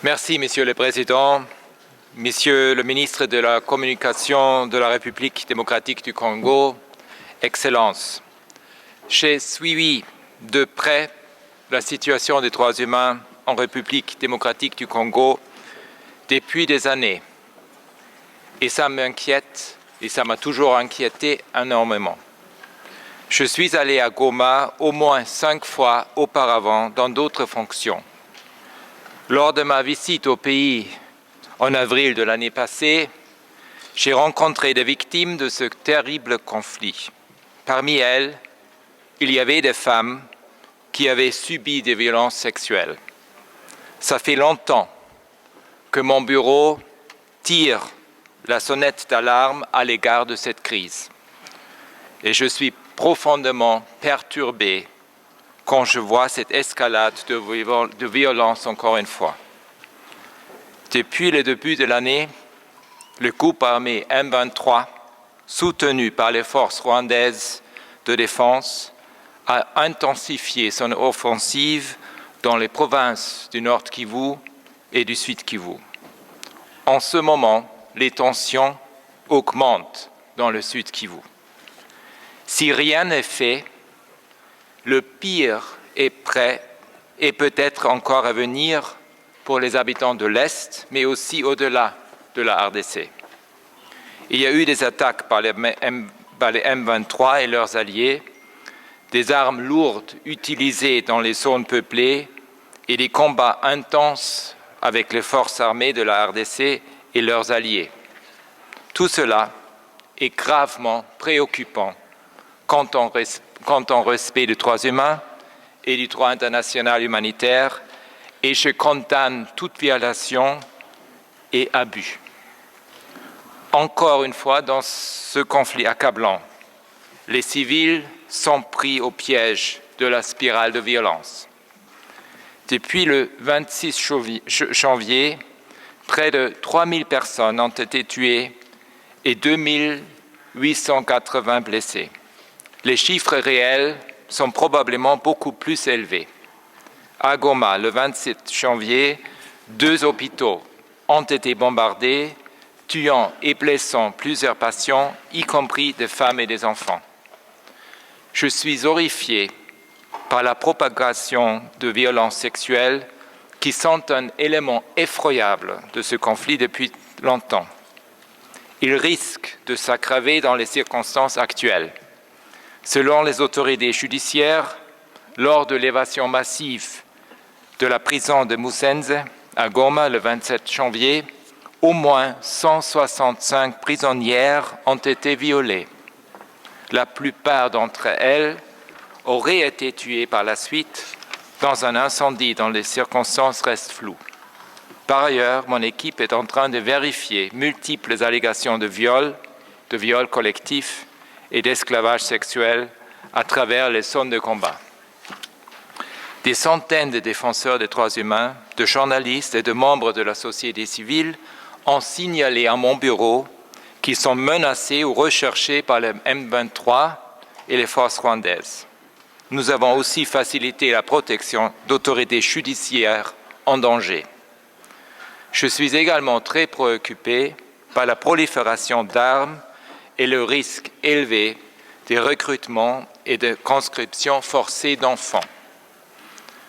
Merci, Monsieur le Président, Monsieur le ministre de la Communication de la République démocratique du Congo, Excellences. J'ai suivi de près la situation des droits humains en République démocratique du Congo depuis des années. Et ça m'inquiète et ça m'a toujours inquiété énormément. Je suis allé à Goma au moins 5 fois auparavant dans d'autres fonctions. Lors de ma visite au pays en avril de l'année passée, j'ai rencontré des victimes de ce terrible conflit. Parmi elles, il y avait des femmes qui avaient subi des violences sexuelles. Ça fait longtemps que mon bureau tire la sonnette d'alarme à l'égard de cette crise. Et je suis profondément perturbé quand je vois cette escalade de violence encore une fois. Depuis le début de l'année, le groupe armé M23, soutenu par les forces rwandaises de défense, a intensifié son offensive dans les provinces du Nord Kivu et du Sud Kivu. En ce moment, les tensions augmentent dans le Sud Kivu. Si rien n'est fait, le pire est prêt et peut-être encore à venir pour les habitants de l'Est, mais aussi au-delà de la RDC. Il y a eu des attaques par les M23 et leurs alliés, des armes lourdes utilisées dans les zones peuplées et des combats intenses avec les forces armées de la RDC et leurs alliés. Tout cela est gravement préoccupant quant au respect des droits humains et du droit international humanitaire, et je condamne toute violation et abus. Encore une fois, dans ce conflit accablant, les civils sont pris au piège de la spirale de violence. Depuis le 26 janvier, près de 3000 personnes ont été tuées et 2880 blessées. Les chiffres réels sont probablement beaucoup plus élevés. À Goma, le 27 janvier, 2 hôpitaux ont été bombardés, tuant et blessant plusieurs patients, y compris des femmes et des enfants. Je suis horrifié par la propagation de violences sexuelles qui sont un élément effroyable de ce conflit depuis longtemps. Ils risquent de s'aggraver dans les circonstances actuelles. Selon les autorités judiciaires, lors de l'évasion massive de la prison de Musenze à Goma le 27 janvier, au moins 165 prisonnières ont été violées. La plupart d'entre elles auraient été tuées par la suite dans un incendie dont les circonstances restent floues. Par ailleurs, mon équipe est en train de vérifier multiples allégations de viol collectif et d'esclavage sexuel à travers les zones de combat. Des centaines de défenseurs des droits humains, de journalistes et de membres de la société civile ont signalé à mon bureau qu'ils sont menacés ou recherchés par le M23 et les forces rwandaises. Nous avons aussi facilité la protection d'autorités judiciaires en danger. Je suis également très préoccupé par la prolifération d'armes et le risque élevé des recrutements et de conscription forcée d'enfants.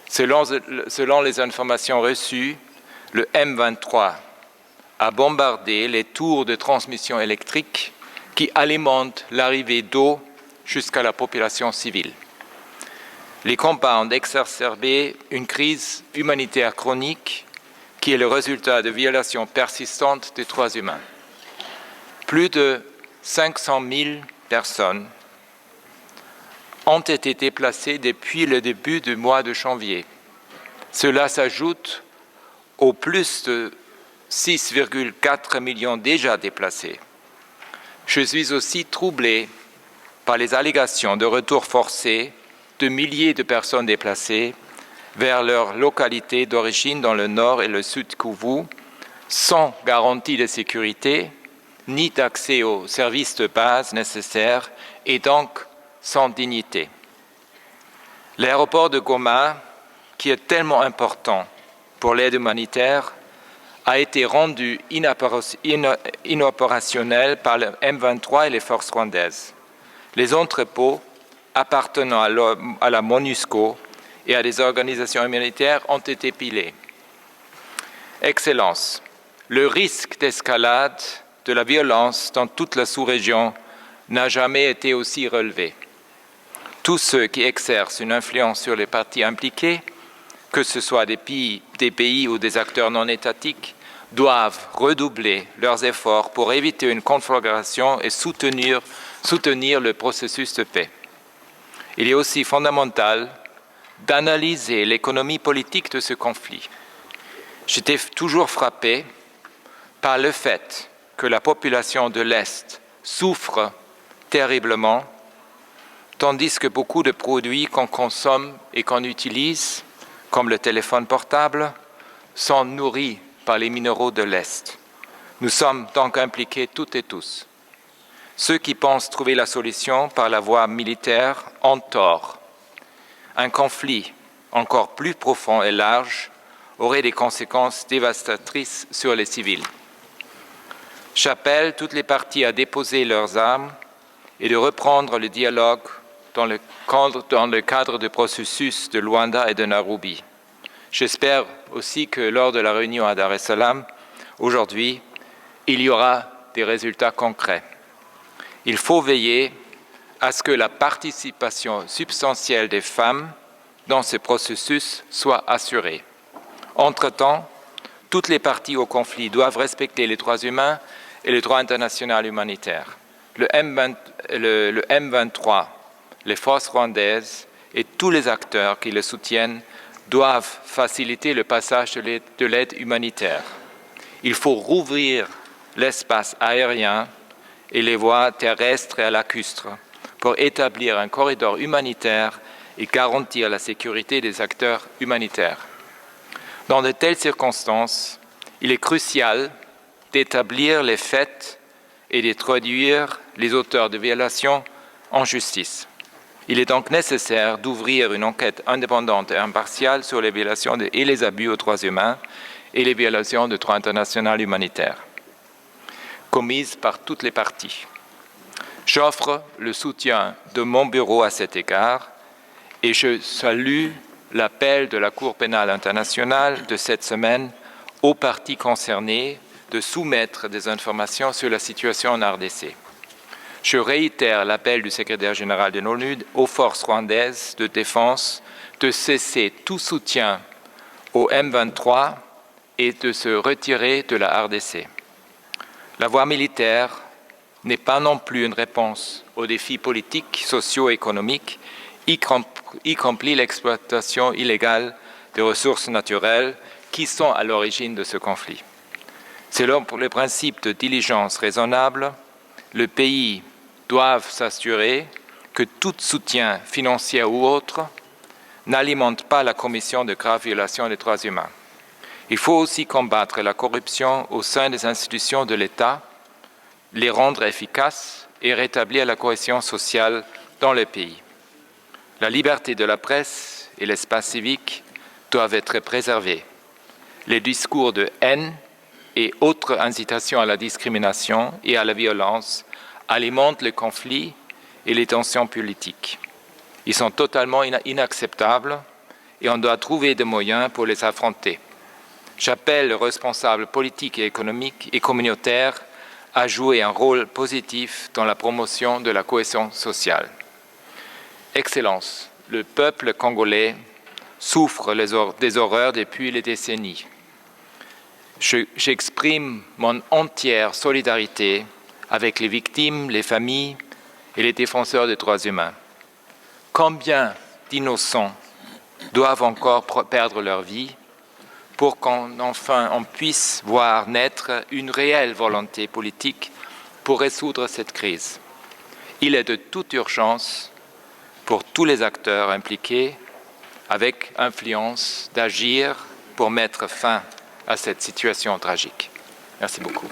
Selon les informations reçues, le M23 a bombardé les tours de transmission électrique qui alimentent l'arrivée d'eau jusqu'à la population civile. Les combats ont exacerbé une crise humanitaire chronique qui est le résultat de violations persistantes des droits humains. Plus de 500 000 personnes ont été déplacées depuis le début du mois de janvier. Cela s'ajoute aux plus de 6,4 millions déjà déplacés. Je suis aussi troublé par les allégations de retour forcé de milliers de personnes déplacées vers leur localité d'origine dans le nord et le sud Kivu, sans garantie de sécurité, ni d'accès aux services de base nécessaires et donc sans dignité. L'aéroport de Goma, qui est tellement important pour l'aide humanitaire, a été rendu inopérationnel par le M23 et les forces rwandaises. Les entrepôts appartenant à la MONUSCO et à des organisations humanitaires ont été pillés. Excellences, le risque d'escalade de la violence dans toute la sous-région n'a jamais été aussi relevé. Tous ceux qui exercent une influence sur les parties impliquées, que ce soit des pays ou des acteurs non étatiques, doivent redoubler leurs efforts pour éviter une conflagration et soutenir le processus de paix. Il est aussi fondamental d'analyser l'économie politique de ce conflit. J'étais toujours frappé par le fait que la population de l'Est souffre terriblement, tandis que beaucoup de produits qu'on consomme et qu'on utilise, comme le téléphone portable, sont nourris par les minéraux de l'Est. Nous sommes donc impliqués toutes et tous. Ceux qui pensent trouver la solution par la voie militaire ont tort. Un conflit encore plus profond et large aurait des conséquences dévastatrices sur les civils. J'appelle toutes les parties à déposer leurs armes et de reprendre le dialogue dans le cadre du processus de Luanda et de Nairobi. J'espère aussi que lors de la réunion à Dar es Salaam, aujourd'hui, il y aura des résultats concrets. Il faut veiller à ce que la participation substantielle des femmes dans ce processus soit assurée. Entre-temps, toutes les parties au conflit doivent respecter les droits humains et le droit international humanitaire. Le M23, les forces rwandaises et tous les acteurs qui le soutiennent doivent faciliter le passage de l'aide humanitaire. Il faut rouvrir l'espace aérien et les voies terrestres et lacustres pour établir un corridor humanitaire et garantir la sécurité des acteurs humanitaires. Dans de telles circonstances, il est crucial d'établir les faits et de traduire les auteurs de violations en justice. Il est donc nécessaire d'ouvrir une enquête indépendante et impartiale sur les violations et les abus aux droits humains et les violations du droit international humanitaire commises par toutes les parties. J'offre le soutien de mon bureau à cet égard et je salue l'appel de la Cour pénale internationale de cette semaine aux parties concernées de soumettre des informations sur la situation en RDC. Je réitère l'appel du secrétaire général de l'ONU aux forces rwandaises de défense de cesser tout soutien au M23 et de se retirer de la RDC. La voie militaire n'est pas non plus une réponse aux défis politiques, sociaux et économiques, y compris l'exploitation illégale des ressources naturelles qui sont à l'origine de ce conflit. Selon le principe de diligence raisonnable, le pays doit s'assurer que tout soutien financier ou autre n'alimente pas la commission de graves violations des droits humains. Il faut aussi combattre la corruption au sein des institutions de l'État, les rendre efficaces et rétablir la cohésion sociale dans le pays. La liberté de la presse et l'espace civique doivent être préservés. Les discours de haine et autres incitations à la discrimination et à la violence alimentent le conflit et les tensions politiques. Ils sont totalement inacceptables et on doit trouver des moyens pour les affronter. J'appelle les responsables politiques et économiques et communautaires à jouer un rôle positif dans la promotion de la cohésion sociale. Excellences, le peuple congolais souffre des horreurs depuis des décennies. J'exprime mon entière solidarité avec les victimes, les familles et les défenseurs des droits humains. Combien d'innocents doivent encore perdre leur vie pour qu'enfin on puisse voir naître une réelle volonté politique pour résoudre cette crise. Il est de toute urgence pour tous les acteurs impliqués avec influence d'agir pour mettre fin à cette situation tragique. Merci beaucoup.